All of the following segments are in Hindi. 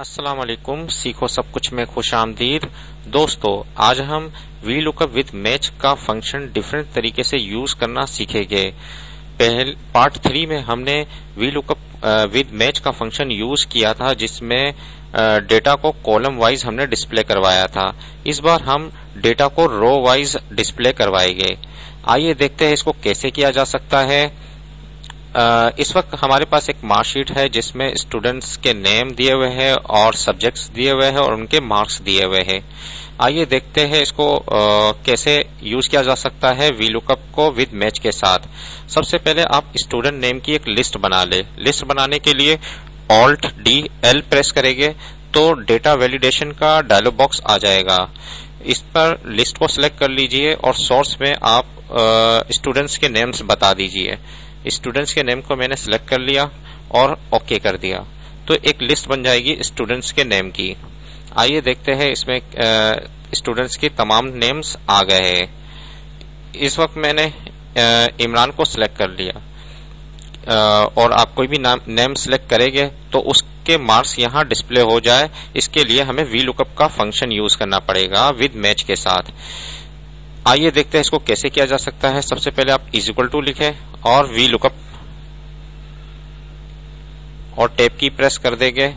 अस्सलाम वालेकुम। सीखो सब कुछ में खुशामदीद। दोस्तों, आज हम वी लुकअप विद मैच का फंक्शन डिफरेंट तरीके से यूज करना सीखेंगे। पहले पार्ट 3 में हमने वी लुकअप विद मैच का फंक्शन यूज किया था, जिसमें डेटा को कॉलम वाइज हमने डिस्प्ले करवाया था। इस बार हम डेटा को रो वाइज डिस्प्ले करवाएंगे। आइए देखते हैं इसको कैसे किया जा सकता है। इस वक्त हमारे पास एक मार्कशीट है जिसमें स्टूडेंट्स के नेम दिए हुए हैं और सब्जेक्ट्स दिए हुए हैं और उनके मार्क्स दिए हुए हैं। आइए देखते हैं इसको कैसे यूज किया जा सकता है वी लुकअप को विद मैच के साथ। सबसे पहले आप स्टूडेंट नेम की एक लिस्ट बना ले। लिस्ट बनाने के लिए ऑल्ट डी एल प्रेस करेंगे तो डेटा वैलिडेशन का डायलॉग बॉक्स आ जाएगा। इस पर लिस्ट को सिलेक्ट कर लीजिए और सोर्स में आप स्टूडेंट्स के नेम्स बता दीजिए। स्टूडेंट्स के नेम को मैंने सिलेक्ट कर लिया और ओके कर दिया, तो एक लिस्ट बन जाएगी स्टूडेंट्स के नेम की। आइए देखते हैं इसमें स्टूडेंट्स की तमाम नेम्स आ गए हैं। इस वक्त मैंने इमरान को सिलेक्ट कर लिया और आप कोई भी नेम सिलेक्ट करेंगे तो उसके मार्क्स यहाँ डिस्प्ले हो जाए। इसके लिए हमें वी लुकअप का फंक्शन यूज करना पड़ेगा विद मैच के साथ। आइए देखते हैं इसको कैसे किया जा सकता है। सबसे पहले आप इज इक्वल टू लिखें और वी लुकअप और टैब की प्रेस कर देंगे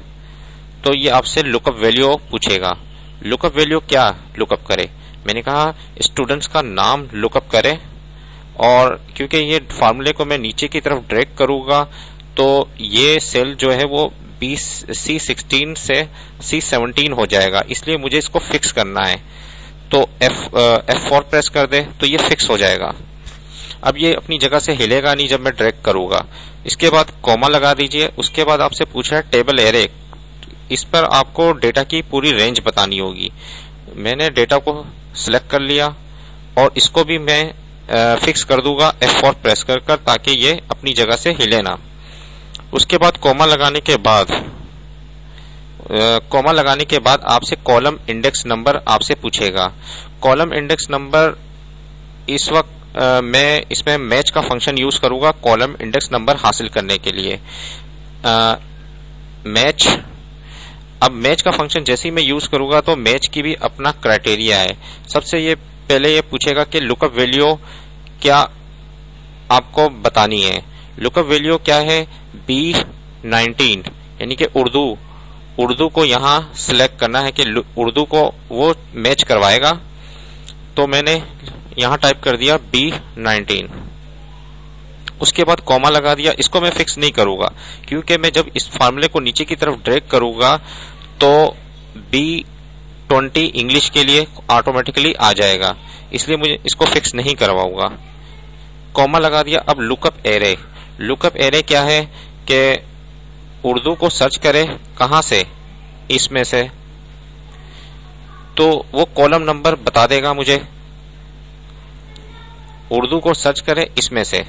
तो ये आपसे लुकअप वैल्यू पूछेगा। लुकअप वैल्यू क्या लुकअप करे? मैंने कहा स्टूडेंट्स का नाम लुकअप करे, और क्योंकि ये फार्मूले को मैं नीचे की तरफ ड्रैग करूंगा तो ये सेल जो है वो C16 से C17 हो जाएगा, इसलिए मुझे इसको फिक्स करना है। तो F4 प्रेस कर दे तो ये फिक्स हो जाएगा। अब ये अपनी जगह से हिलेगा नहीं जब मैं ड्रैग करूंगा। इसके बाद कॉमा लगा दीजिए। उसके बाद आपसे पूछा है टेबल एरे, इस पर आपको डेटा की पूरी रेंज बतानी होगी। मैंने डेटा को सिलेक्ट कर लिया और इसको भी मैं फिक्स कर दूंगा F4 प्रेस कर ताकि ये अपनी जगह से हिले ना। उसके बाद कॉमा लगाने के बाद आपसे कॉलम इंडेक्स नंबर आपसे पूछेगा। कॉलम इंडेक्स नंबर इस वक्त मैं इसमें मैच का फंक्शन यूज करूंगा कॉलम इंडेक्स नंबर हासिल करने के लिए। मैच, अब मैच का फंक्शन जैसे ही मैं यूज करूंगा तो मैच की भी अपना क्राइटेरिया है। सबसे ये पहले ये पूछेगा कि लुकअप वैल्यू क्या आपको बतानी है। लुकअप वैल्यू क्या है? B19 यानी कि उर्दू को यहां सिलेक्ट करना है कि उर्दू को वो मैच करवाएगा। तो मैंने यहां टाइप कर दिया B19। उसके बाद कॉमा लगा दिया। इसको मैं फिक्स नहीं करूंगा क्योंकि मैं जब इस फार्मूले को नीचे की तरफ ड्रैग करूंगा तो B20 इंग्लिश के लिए ऑटोमेटिकली आ जाएगा, इसलिए मुझे इसको फिक्स नहीं करवाऊंगा। कॉमा लगा दिया। अब लुकअप एरे। लुकअप एरे क्या है कि उर्दू को सर्च करे कहां से, इसमें से, तो वो कॉलम नंबर बता देगा मुझे। उर्दू को सर्च करे इसमें से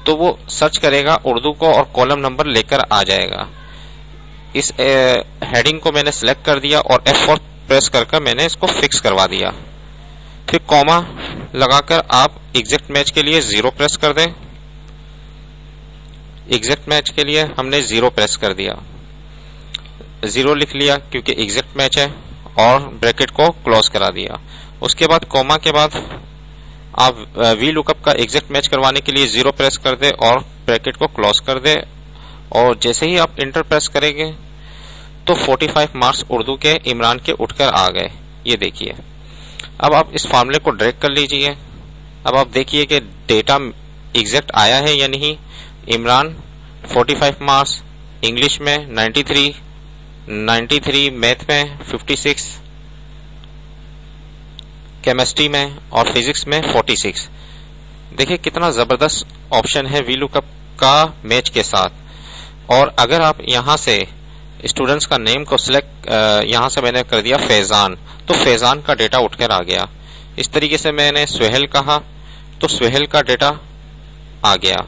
तो वो सर्च करेगा उर्दू को और कॉलम नंबर लेकर आ जाएगा। इस हेडिंग को मैंने सिलेक्ट कर दिया और F4 प्रेस कर मैंने इसको फिक्स करवा दिया। फिर कॉमा लगाकर आप एग्जैक्ट मैच के लिए 0 प्रेस कर दें। एग्जैक्ट मैच के लिए हमने 0 प्रेस कर दिया, 0 लिख लिया क्योंकि एग्जैक्ट मैच है, और ब्रैकेट को क्लोज करा दिया। उसके बाद कॉमा के बाद आप वी लुकअप का एग्जैक्ट मैच करवाने के लिए 0 प्रेस कर दे और ब्रैकेट को क्लोज कर दे, और जैसे ही आप इंटर प्रेस करेंगे तो 45 मार्क्स उर्दू के इमरान के उठकर आ गए। ये देखिए। अब आप इस फार्मूले को ड्रैग कर लीजिए। अब आप देखिए कि डेटा एग्जैक्ट आया है या नहीं। इमरान 45 मार्क्स, इंग्लिश में 93, मैथ में 56, केमिस्ट्री में और फिजिक्स में 46। देखिए कितना जबरदस्त ऑप्शन है वी लुकअप का मैच के साथ। और अगर आप यहां से स्टूडेंट्स का नेम को सिलेक्ट, यहां से मैंने कर दिया फैजान, तो फैजान का डेटा उठकर आ गया। इस तरीके से मैंने सुहेल कहा तो सुहेल का डेटा आ गया।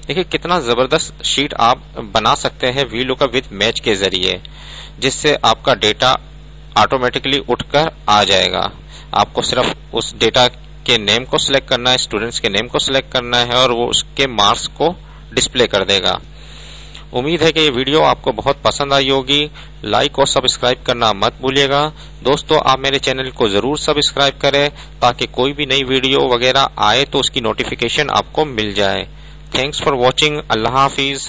देखिए कितना जबरदस्त शीट आप बना सकते हैं वी लुकअप विद मैच के जरिए, जिससे आपका डेटा ऑटोमेटिकली उठकर आ जाएगा। आपको सिर्फ उस डेटा के नेम को सिलेक्ट करना है, स्टूडेंट्स के नेम को सिलेक्ट करना है और वो उसके मार्क्स को डिस्प्ले कर देगा। उम्मीद है कि ये वीडियो आपको बहुत पसंद आई होगी। लाइक और सब्सक्राइब करना मत भूलिएगा। दोस्तों, आप मेरे चैनल को जरूर सब्सक्राइब करें ताकि कोई भी नई वीडियो वगैरह आए तो उसकी नोटिफिकेशन आपको मिल जाए। Thanks for watching. Allah Hafiz.